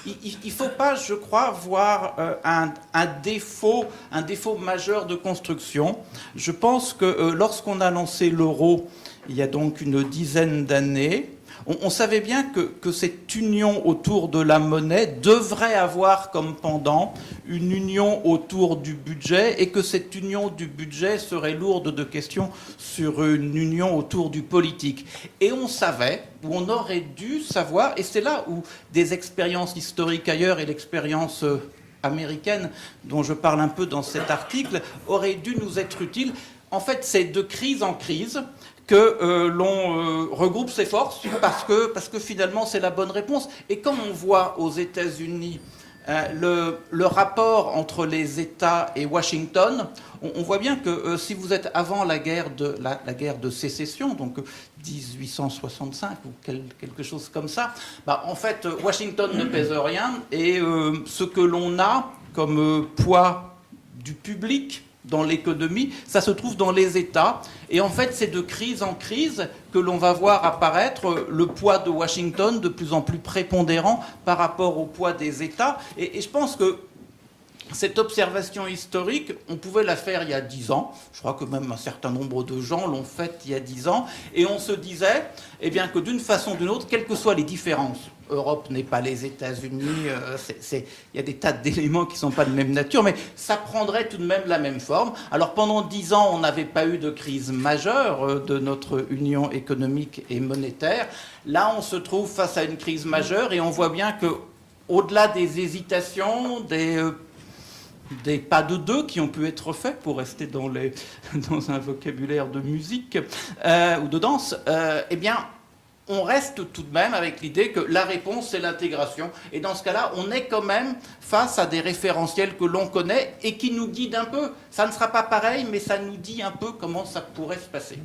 Il ne faut pas, je crois, voir un défaut majeur de construction. Je pense que lorsqu'on a lancé l'euro, il y a donc une dizaine d'années, on savait bien que cette union autour de la monnaie devrait avoir comme pendant une union autour du budget et que cette union du budget serait lourde de questions sur une union autour du politique. Et on savait, ou on aurait dû savoir, et c'est là où des expériences historiques ailleurs et l'expérience américaine dont je parle un peu dans cet article auraient dû nous être utiles. En fait, c'est de crise en crise que l'on regroupe ses forces parce que finalement c'est la bonne réponse. Et comme on voit aux États-Unis le rapport entre les États et Washington, on voit bien que si vous êtes avant la guerre de sécession, donc 1865 ou quelque chose comme ça, bah, en fait Washington ne pèse rien et ce que l'on a comme poids du public dans l'économie, ça se trouve dans les États. Et en fait, c'est de crise en crise que l'on va voir apparaître le poids de Washington de plus en plus prépondérant par rapport au poids des États. Et je pense que cette observation historique, on pouvait la faire il y a 10 ans. Je crois que même un certain nombre de gens l'ont faite il y a 10 ans. Et on se disait eh bien, que d'une façon ou d'une autre, quelles que soient les différences, Europe n'est pas les États-Unis, il y a des tas d'éléments qui ne sont pas de même nature, mais ça prendrait tout de même la même forme. Alors pendant 10 ans, on n'avait pas eu de crise majeure de notre union économique et monétaire. Là, on se trouve face à une crise majeure et on voit bien qu'au-delà des hésitations, des pas de deux qui ont pu être faits pour rester dans un vocabulaire de musique ou de danse, eh bien, on reste tout de même avec l'idée que la réponse, c'est l'intégration. Et dans ce cas-là, on est quand même face à des référentiels que l'on connaît et qui nous guident un peu. Ça ne sera pas pareil, mais ça nous dit un peu comment ça pourrait se passer.